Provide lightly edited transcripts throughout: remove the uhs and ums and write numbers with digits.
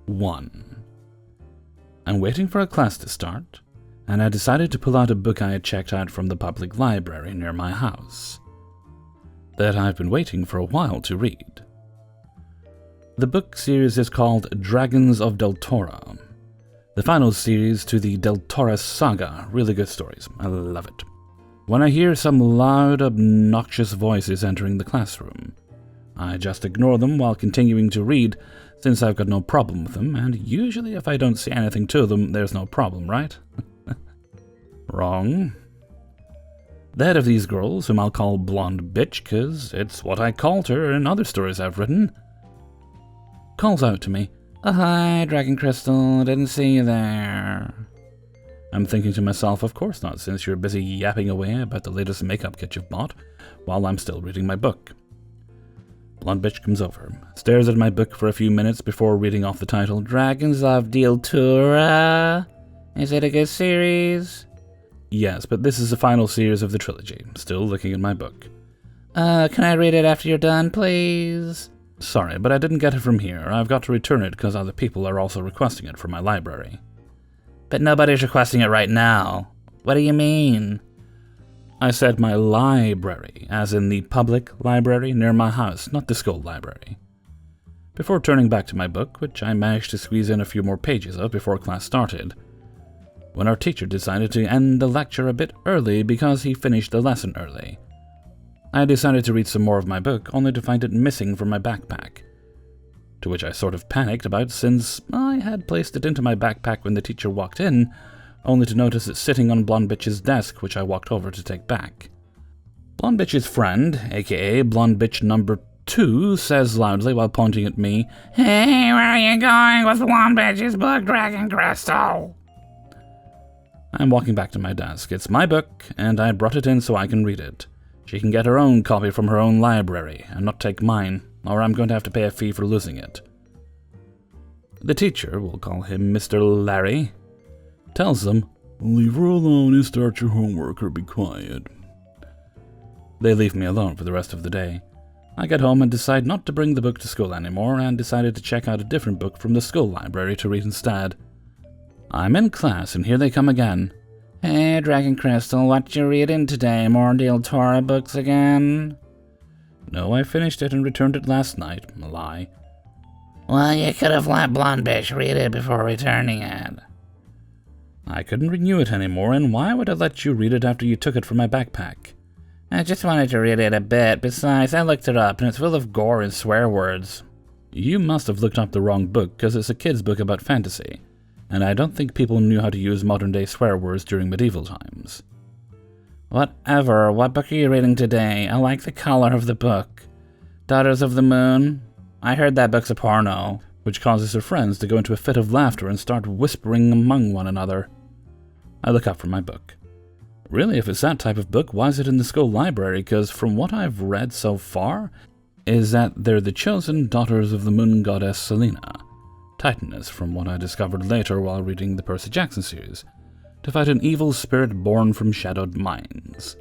1. I'm waiting for a class to start, and I decided to pull out a book I had checked out from the public library near my house that I've been waiting for a while to read. The book series is called Dragons of Deltora, the final series to the Deltora saga. Really good stories. I love it. When I hear some loud, obnoxious voices entering the classroom, I just ignore them while continuing to read, since I've got no problem with them, and usually if I don't see anything to them, there's no problem, right? Wrong. The head of these girls, whom I'll call Blonde Bitch, 'cause it's what I called her in other stories I've written, calls out to me, "Oh, hi, Dragon Crystal, didn't see you there." I'm thinking to myself, of course not, since you're busy yapping away about the latest makeup kit you've bought, while I'm still reading my book. Blonde Bitch comes over, stares at my book for a few minutes before reading off the title, Dragons of Deltora. Is it a good series? Yes, but this is the final series of the trilogy. Still looking at my book. Can I read it after you're done, please? Sorry, but I didn't get it from here. I've got to return it because other people are also requesting it from my library. But nobody's requesting it right now. What do you mean? I said my library, as in the public library near my house, not the school library. Before turning back to my book, which I managed to squeeze in a few more pages of before class started, when our teacher decided to end the lecture a bit early because he finished the lesson early. I decided to read some more of my book, only to find it missing from my backpack, to which I sort of panicked about since I had placed it into my backpack when the teacher walked in, only to notice it sitting on Blonde Bitch's desk, which I walked over to take back. Blonde Bitch's friend, aka Blonde Bitch number 2, says loudly while pointing at me, "Hey, where are you going with Blonde Bitch's book, Dragon Crystal?" I'm walking back to my desk. It's my book, and I brought it in so I can read it. She can get her own copy from her own library, and not take mine, or I'm going to have to pay a fee for losing it. The teacher, we'll call him Mr. Larry, tells them, "Leave her alone and start your homework or be quiet." They leave me alone for the rest of the day. I get home and decide not to bring the book to school anymore, and decided to check out a different book from the school library to read instead. I'm in class, and here they come again. "Hey, Dragon Crystal, what you reading today? More Deltora books again?" "No, I finished it and returned it last night." A lie. "Well, you could have let Blonde Bitch read it before returning it." "I couldn't renew it anymore, and why would I let you read it after you took it from my backpack?" "I just wanted to read it a bit. Besides, I looked it up, and it's full of gore and swear words." "You must have looked up the wrong book, because it's a kid's book about fantasy, and I don't think people knew how to use modern-day swear words during medieval times." "Whatever. What book are you reading today? I like the color of the book. Daughters of the Moon? I heard that book's a porno," which causes her friends to go into a fit of laughter and start whispering among one another. I look up from my book. Really, if it's that type of book, why is it in the school library? Because from what I've read so far, is that they're the chosen daughters of the moon goddess Selena, Titaness, from what I discovered later while reading the Percy Jackson series, to fight an evil spirit born from shadowed minds.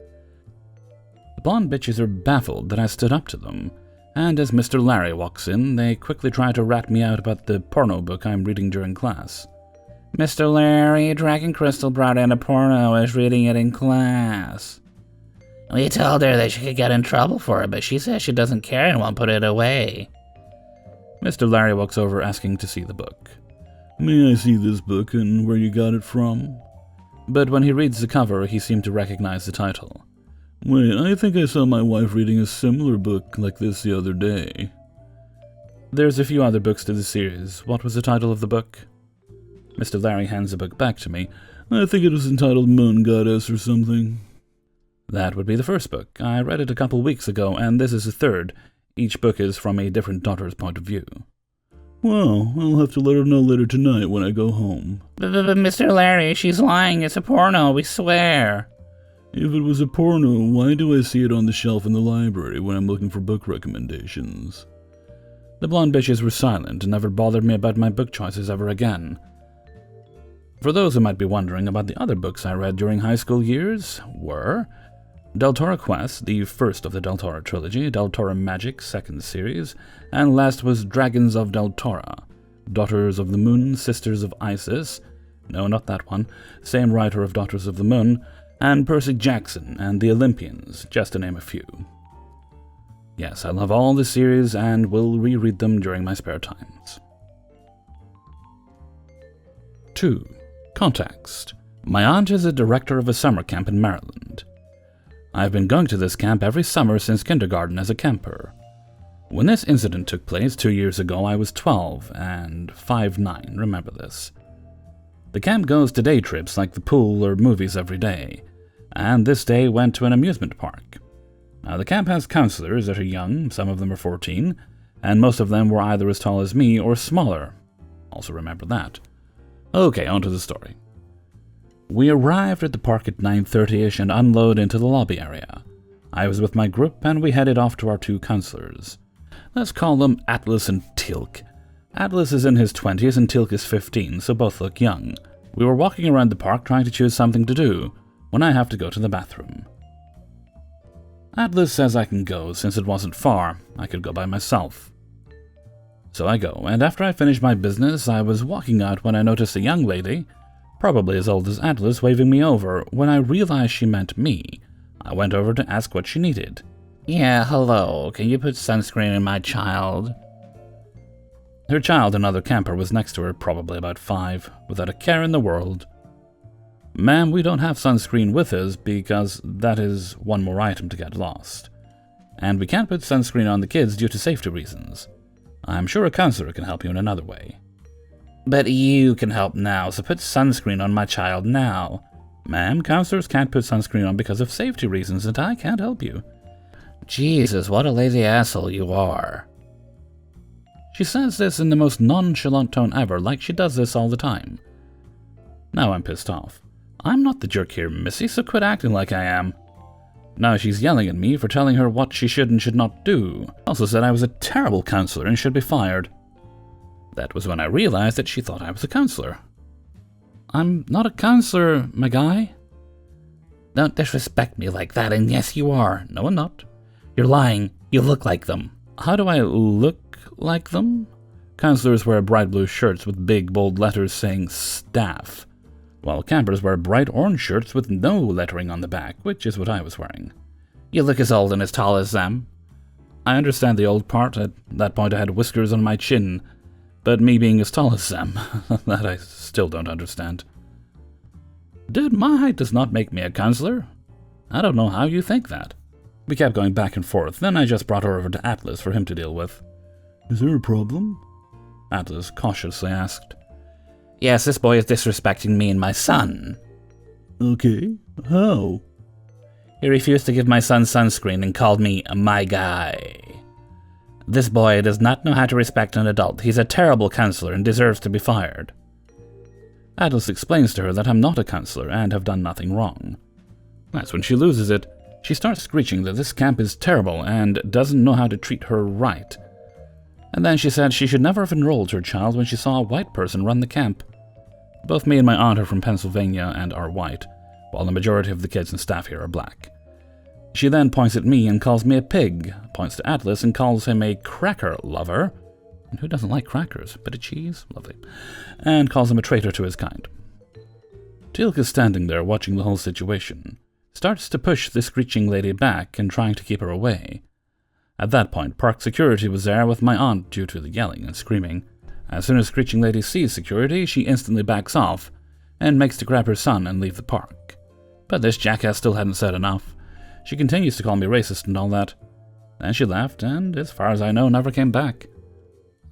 The Blonde Bitches are baffled that I stood up to them, and as Mr. Larry walks in, they quickly try to rat me out about the porno book I'm reading during class. "Mr. Larry, Dragon Crystal brought in a porno, is reading it in class." "We told her that she could get in trouble for it, but she says she doesn't care and won't put it away." Mr. Larry walks over asking to see the book. "May I see this book and where you got it from?" But when he reads the cover, he seemed to recognize the title. "Wait, I think I saw my wife reading a similar book like this the other day." "There's a few other books to the series. What was the title of the book?" Mr. Larry hands the book back to me. "I think it was entitled Moon Goddess or something." "That would be the first book. I read it a couple weeks ago, and this is the third. Each book is from a different daughter's point of view." "Well, I'll have to let her know later tonight when I go home." But Mr. Larry, she's lying. It's a porno, we swear." "If it was a porno, why do I see it on the shelf in the library when I'm looking for book recommendations?" The Blonde Bitches were silent and never bothered me about my book choices ever again. For those who might be wondering about the other books I read during high school years were Deltora Quest, the first of the Deltora trilogy, Deltora Magic, second series, and last was Dragons of Deltora, Daughters of the Moon, Sisters of Isis, no, not that one, same writer of Daughters of the Moon, and Percy Jackson and the Olympians, just to name a few. Yes, I love all the series and will reread them during my spare times. 2. Context. My aunt is a director of a summer camp in Maryland. I've been going to this camp every summer since kindergarten as a camper. When this incident took place 2 years ago, I was 12 and 5'9", remember this. The camp goes to day trips like the pool or movies every day, and this day went to an amusement park. Now, the camp has counselors that are young, some of them are 14, and most of them were either as tall as me or smaller. Also remember that. Okay, on to the story. We arrived at the park at 9:30ish and unloaded into the lobby area. I was with my group and we headed off to our 2 counselors. Let's call them Atlas and Teal'c. Atlas is in his 20s and Teal'c is 15, so both look young. We were walking around the park trying to choose something to do, when I have to go to the bathroom. Atlas says I can go since it wasn't far, I could go by myself. So I go, and after I finished my business, I was walking out when I noticed a young lady, probably as old as Atlas, waving me over. When I realized she meant me, I went over to ask what she needed. "Yeah, hello, can you put sunscreen in my child?" Her child, another camper, was next to her, probably about 5, without a care in the world. "Ma'am, we don't have sunscreen with us because that is one more item to get lost. And we can't put sunscreen on the kids due to safety reasons. I'm sure a counselor can help you in another way." "But you can help now, so put sunscreen on my child now." "Ma'am, counselors can't put sunscreen on because of safety reasons, and I can't help you." "Jesus, what a lazy asshole you are." She says this in the most nonchalant tone ever, like she does this all the time. Now I'm pissed off. I'm not the jerk here, missy, so quit acting like I am. Now she's yelling at me for telling her what she should and should not do. Also said I was a terrible counselor and should be fired. That was when I realized that she thought I was a counselor. I'm not a counselor, my guy. Don't disrespect me like that, and yes you are. No, I'm not. You're lying. You look like them. How do I look like them? Counselors wear bright blue shirts with big bold letters saying staff, while campers wear bright orange shirts with no lettering on the back, which is what I was wearing. You look as old and as tall as them. I understand the old part. At that point I had whiskers on my chin, but me being as tall as them, that I still don't understand. Dude, my height does not make me a counselor. I don't know how you think that. We kept going back and forth, then I just brought her over to Atlas for him to deal with. Is there a problem? Atlas cautiously asked. Yes, this boy is disrespecting me and my son. Okay, how? He refused to give my son sunscreen and called me my guy. This boy does not know how to respect an adult. He's a terrible counselor and deserves to be fired. Atlas explains to her that I'm not a counselor and have done nothing wrong. That's when she loses it. She starts screeching that this camp is terrible and doesn't know how to treat her right. And then she said she should never have enrolled her child when she saw a white person run the camp. Both me and my aunt are from Pennsylvania and are white, while the majority of the kids and staff here are black. She then points at me and calls me a pig, points to Atlas and calls him a cracker lover. And who doesn't like crackers? Bit of cheese? Lovely. And calls him a traitor to his kind. Teal'c is standing there watching the whole situation. Starts to push the screeching lady back and trying to keep her away. At that point, park security was there with my aunt due to the yelling and screaming. As soon as screeching lady sees security, she instantly backs off and makes to grab her son and leave the park. But this jackass still hadn't said enough. She continues to call me racist and all that. Then she left and, as far as I know, never came back.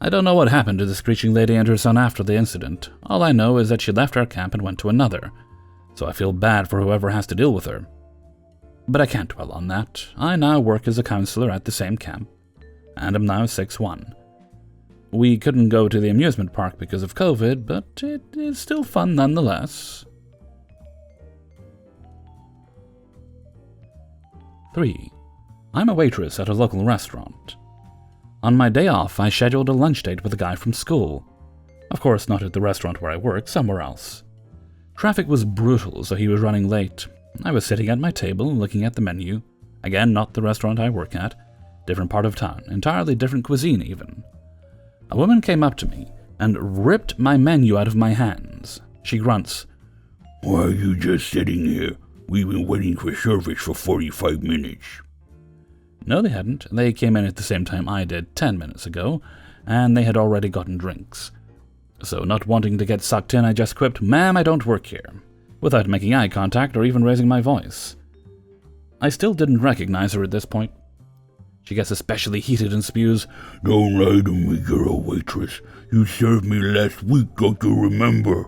I don't know what happened to the screeching lady and her son after the incident. All I know is that she left our camp and went to another, so I feel bad for whoever has to deal with her. But I can't dwell on that. I now work as a counselor at the same camp, and am now 6'1". We couldn't go to the amusement park because of COVID, but it is still fun nonetheless. 3. I'm a waitress at a local restaurant. On my day off, I scheduled a lunch date with a guy from school. Of course, not at the restaurant where I work, somewhere else. Traffic was brutal, so he was running late. I was sitting at my table, looking at the menu. Again, not the restaurant I work at. Different part of town, entirely different cuisine even. A woman came up to me and ripped my menu out of my hands. She grunts. "Why are you just sitting here? We've been waiting for service for 45 minutes. No, they hadn't. They came in at the same time I did 10 minutes ago, and they had already gotten drinks. So, not wanting to get sucked in, I just quipped, "Ma'am, I don't work here," without making eye contact or even raising my voice. I still didn't recognize her at this point. She gets especially heated and spews, "Don't lie to me, you're a waitress. You served me last week, don't you remember?"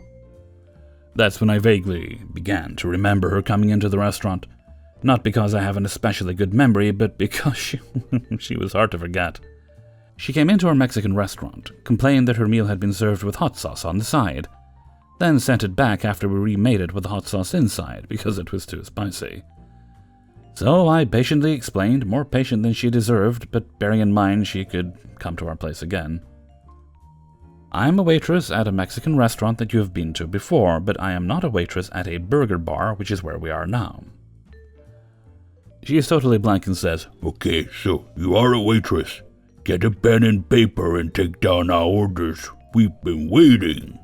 That's when I vaguely began to remember her coming into the restaurant. Not because I have an especially good memory, but because she was hard to forget. She came into our Mexican restaurant, complained that her meal had been served with hot sauce on the side, then sent it back after we remade it with the hot sauce inside because it was too spicy. So I patiently explained, more patient than she deserved, but bearing in mind she could come to our place again. "I'm a waitress at a Mexican restaurant that you have been to before, but I am not a waitress at a burger bar, which is where we are now." She is totally blank and says, "Okay, so you are a waitress. Get a pen and paper and take down our orders. We've been waiting."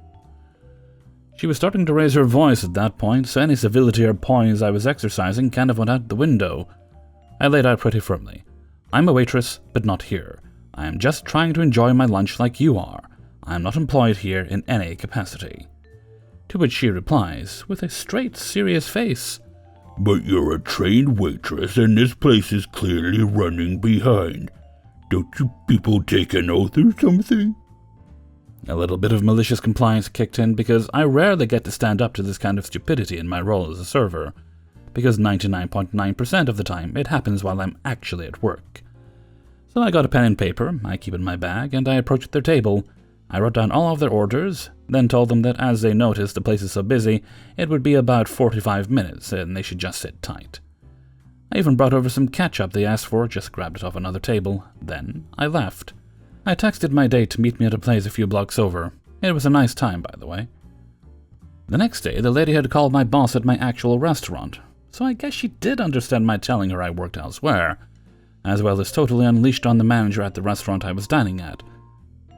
She was starting to raise her voice at that point, so any civility or poise I was exercising kind of went out the window. I laid out pretty firmly. "I'm a waitress, but not here. I am just trying to enjoy my lunch like you are. I am not employed here in any capacity." To which she replies, with a straight, serious face, "But you're a trained waitress and this place is clearly running behind. Don't you people take an oath or something?" A little bit of malicious compliance kicked in because I rarely get to stand up to this kind of stupidity in my role as a server, because 99.9% of the time it happens while I'm actually at work. So I got a pen and paper, I keep in my bag, and I approached their table. I wrote down all of their orders, then told them that as they noticed the place is so busy, it would be about 45 minutes and they should just sit tight. I even brought over some ketchup they asked for, just grabbed it off another table. Then I left. I texted my date to meet me at a place a few blocks over. It was a nice time, by the way. The next day, the lady had called my boss at my actual restaurant, so I guess she did understand my telling her I worked elsewhere, as well as totally unleashed on the manager at the restaurant I was dining at.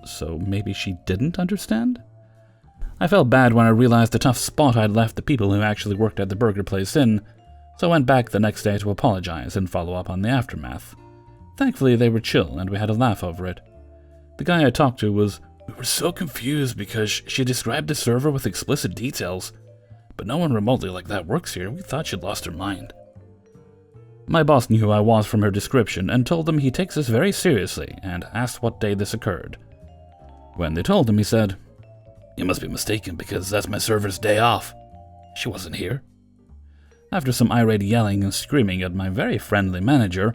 So maybe she didn't understand? I felt bad when I realized the tough spot I'd left the people who actually worked at the burger place in, so I went back the next day to apologize and follow up on the aftermath. Thankfully, they were chill and we had a laugh over it. The guy I talked to was, "We were so confused because she described the server with explicit details, but no one remotely like that works here. We thought she'd lost her mind." My boss knew who I was from her description and told them he takes this very seriously and asked what day this occurred. When they told him, he said, "You must be mistaken because that's my server's day off. She wasn't here." After some irate yelling and screaming at my very friendly manager,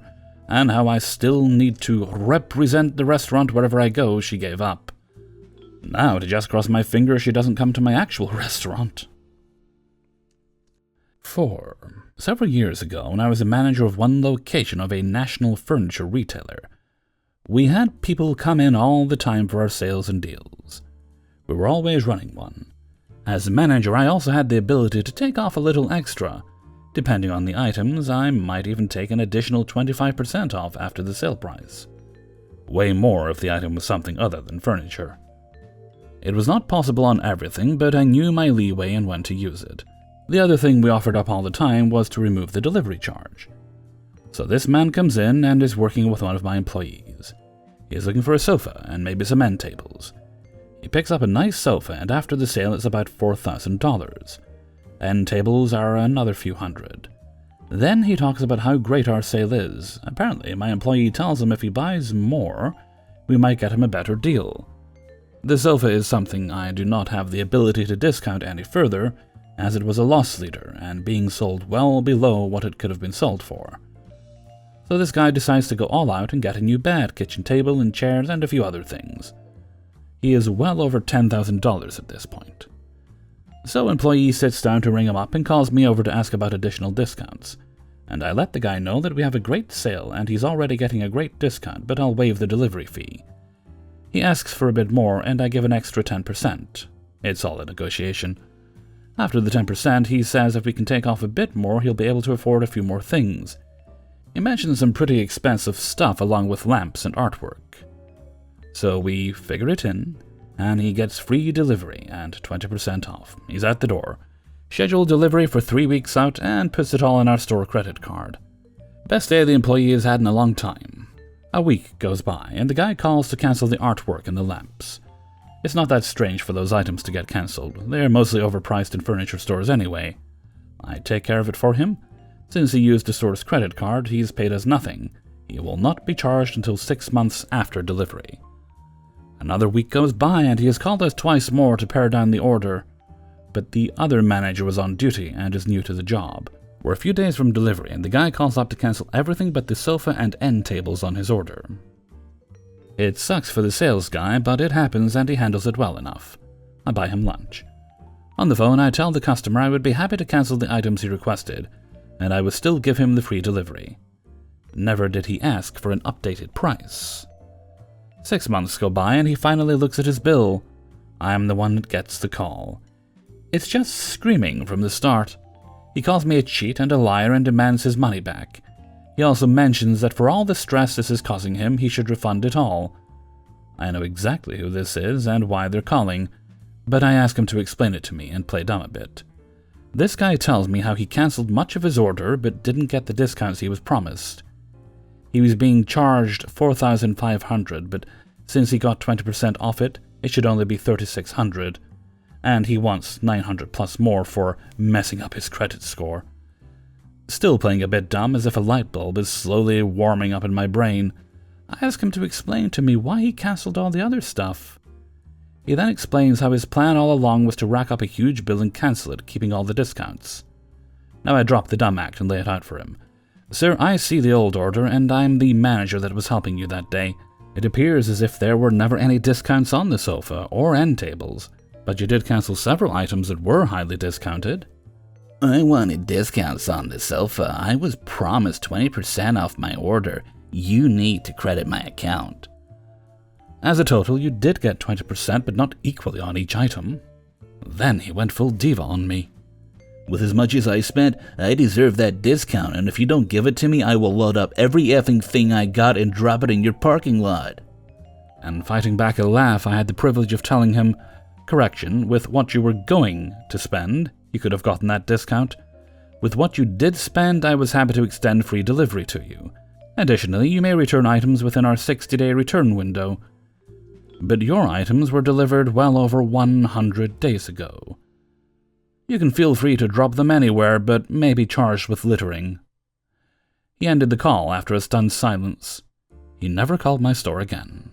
and how I still need to represent the restaurant wherever I go, she gave up. Now to just cross my fingers she doesn't come to my actual restaurant. 4. Several years ago, when I was a manager of one location of a national furniture retailer, we had people come in all the time for our sales and deals. We were always running one. As a manager, I also had the ability to take off a little extra. Depending on the items, I might even take an additional 25% off after the sale price. Way more if the item was something other than furniture. It was not possible on everything, but I knew my leeway and when to use it. The other thing we offered up all the time was to remove the delivery charge. So this man comes in and is working with one of my employees. He is looking for a sofa and maybe some end tables. He picks up a nice sofa and after the sale it's about $4,000. End tables are another few hundred. Then he talks about how great our sale is. Apparently, my employee tells him if he buys more, we might get him a better deal. The sofa is something I do not have the ability to discount any further, as it was a loss leader and being sold well below what it could have been sold for. So this guy decides to go all out and get a new bed, kitchen table, and chairs, and a few other things. He is well over $10,000 at this point. So employee sits down to ring him up and calls me over to ask about additional discounts. And I let the guy know that we have a great sale and he's already getting a great discount, but I'll waive the delivery fee. He asks for a bit more and I give an extra 10%. It's all a negotiation. After the 10%, he says if we can take off a bit more, he'll be able to afford a few more things. He mentions some pretty expensive stuff along with lamps and artwork. So we figure it in. and he gets free delivery and 20% off. He's at the door. Scheduled delivery for 3 weeks out, and puts it all on our store credit card. Best day the employee has had in a long time. A week goes by, and the guy calls to cancel the artwork and the lamps. It's not that strange for those items to get cancelled. They're mostly overpriced in furniture stores anyway. I take care of it for him. Since he used the store's credit card, he's paid us nothing. He will not be charged until 6 months after delivery. Another week goes by, and he has called us twice more to pare down the order. But the other manager was on duty and is new to the job. We're a few days from delivery, and the guy calls up to cancel everything but the sofa and end tables on his order. It sucks for the sales guy, but it happens and he handles it well enough. I buy him lunch. On the phone, I tell the customer I would be happy to cancel the items he requested, and I would still give him the free delivery. Never did he ask for an updated price. 6 months go by, and he finally looks at his bill. I am the one that gets the call. It's just screaming from the start. He calls me a cheat and a liar and demands his money back. He also mentions that for all the stress this is causing him, he should refund it all. I know exactly who this is and why they're calling, but I ask him to explain it to me and play dumb a bit. This guy tells me how he cancelled much of his order but didn't get the discounts he was promised. He was being charged $4,500, but since he got 20% off it, it should only be $3,600, and he wants $900 plus more for messing up his credit score. Still playing a bit dumb, as if a light bulb is slowly warming up in my brain, I ask him to explain to me why he cancelled all the other stuff. He then explains how his plan all along was to rack up a huge bill and cancel it, keeping all the discounts. Now I drop the dumb act and lay it out for him. Sir, I see the old order, and I'm the manager that was helping you that day. It appears as if there were never any discounts on the sofa or end tables, but you did cancel several items that were highly discounted. I wanted discounts on the sofa. I was promised 20% off my order. You need to credit my account. As a total, you did get 20%, but not equally on each item. Then he went full diva on me. With as much as I spent, I deserve that discount, and if you don't give it to me, I will load up every effing thing I got and drop it in your parking lot. And fighting back a laugh, I had the privilege of telling him, correction, with what you were going to spend, you could have gotten that discount. With what you did spend, I was happy to extend free delivery to you. Additionally, you may return items within our 60-day return window. But your items were delivered well over 100 days ago. You can feel free to drop them anywhere, but may be charged with littering. He ended the call after a stunned silence. He never called my store again.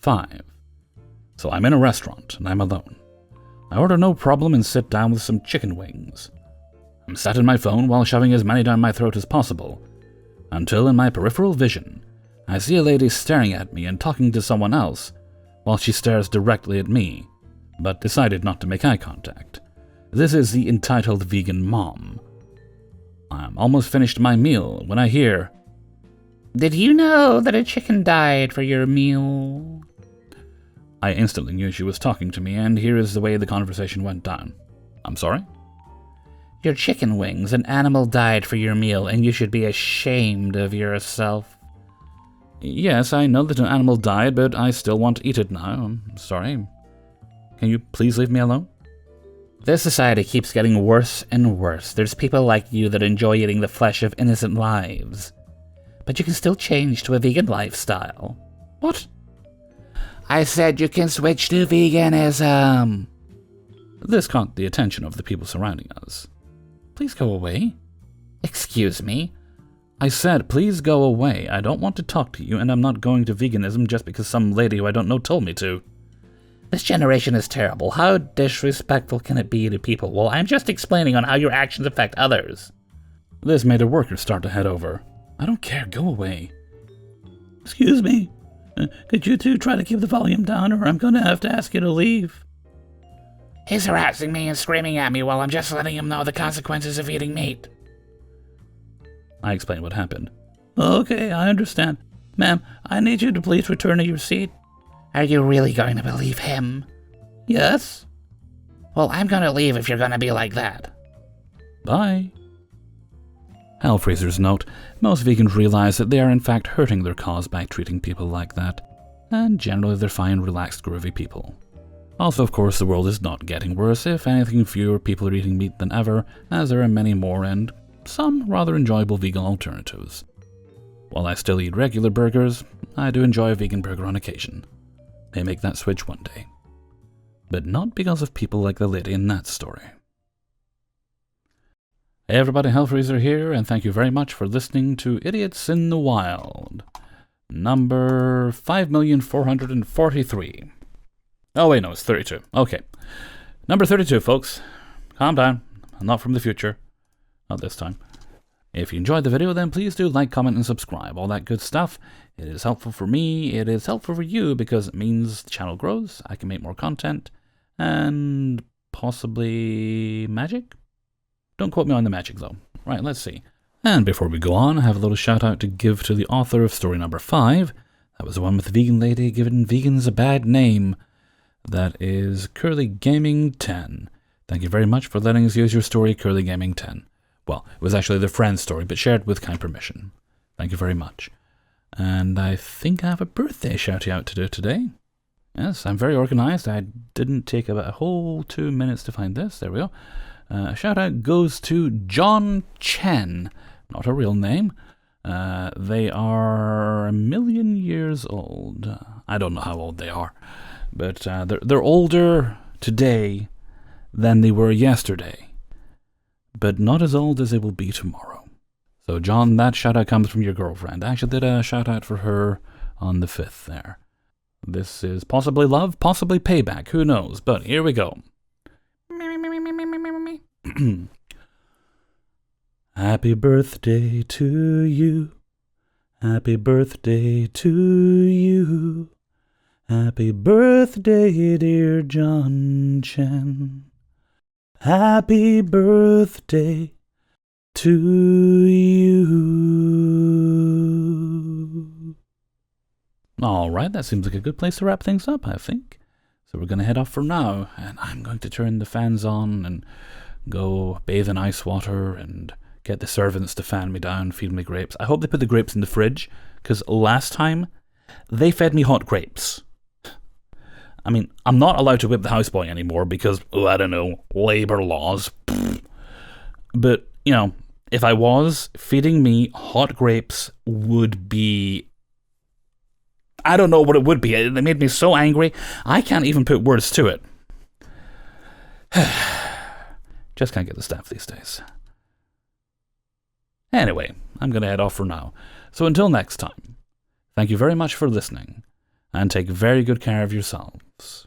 5. So I'm in a restaurant, and I'm alone. I order no problem and sit down with some chicken wings. I'm sat in my phone while shoving as many down my throat as possible, until in my peripheral vision, I see a lady staring at me and talking to someone else, while she stares directly at me, but decided not to make eye contact. This is the entitled vegan mom. I'm almost finished my meal when I hear, "Did you know that a chicken died for your meal?" I instantly knew she was talking to me, and here is the way the conversation went down. I'm sorry? "Your chicken wings, an animal died for your meal, and you should be ashamed of yourself." Yes, I know that an animal died, but I still want to eat it now. I'm sorry. Can you please leave me alone? This society keeps getting worse and worse. There's people like you that enjoy eating the flesh of innocent lives. But you can still change to a vegan lifestyle. What? I said you can switch to veganism. This caught the attention of the people surrounding us. Please go away. Excuse me? I said, please go away. I don't want to talk to you, and I'm not going to veganism just because some lady who I don't know told me to. This generation is terrible. How disrespectful can it be to people? Well, I'm just explaining on how your actions affect others. This made a worker start to head over. I don't care. Go away. Excuse me. Could you two try to keep the volume down, or I'm going to have to ask you to leave? He's harassing me and screaming at me while I'm just letting him know the consequences of eating meat. I explained what happened. Okay, I understand. Ma'am, I need you to please return to your seat. Are you really going to believe him? Yes. Well, I'm going to leave if you're going to be like that. Bye. Hellfreezer's note. Most vegans realize that they are in fact hurting their cause by treating people like that. and generally they're fine, relaxed, groovy people. Also, of course, the world is not getting worse. If anything, fewer people are eating meat than ever, as there are many more and some rather enjoyable vegan alternatives. While I still eat regular burgers, I do enjoy a vegan burger on occasion. May make that switch one day. But not because of people like the lady in that story. Hey everybody, Hellfreezer here, and thank you very much for listening to Idiots in the Wild. Number 5,443. Oh wait, no, it's 32. Okay. Number 32, folks. Calm down. I'm not from the future. Not this time. If you enjoyed the video, then please do like, comment, and subscribe. All that good stuff. It is helpful for me. It is helpful for you because it means the channel grows. I can make more content. And possibly magic? Don't quote me on the magic, though. Right, let's see. And before we go on, I have a little shout out to give to the author of story number 5. That was the one with the vegan lady giving vegans a bad name. That is Curly Gaming 10. Thank you very much for letting us use your story, Curly Gaming 10. Well, it was actually the friend's story, but shared with kind permission. Thank you very much. And I think I have a birthday shout-out to do today. Yes, I'm very organized. I didn't take about a whole 2 minutes to find this. There we go. A shout-out goes to John Chen. Not a real name. They are 1,000,000 years old. I don't know how old they are. But they're older today than they were yesterday. But not as old as they will be tomorrow. So John, that shout-out comes from your girlfriend. I actually did a shout-out for her on the 5th there. This is possibly love, possibly payback, who knows? But here we go. Happy birthday to you. Happy birthday to you. Happy birthday, dear John Chen. Happy birthday to you. Alright, that seems like a good place to wrap things up, I think. So we're going to head off for now, and I'm going to turn the fans on and go bathe in ice water and get the servants to fan me down, feed me grapes. I hope they put the grapes in the fridge, because last time they fed me hot grapes. I mean, I'm not allowed to whip the houseboy anymore because, I don't know, labor laws. But, you know, if I was, feeding me hot grapes would be... I don't know what it would be. It made me so angry, I can't even put words to it. Just can't get the staff these days. Anyway, I'm going to head off for now. So until next time, thank you very much for listening, and take very good care of yourselves.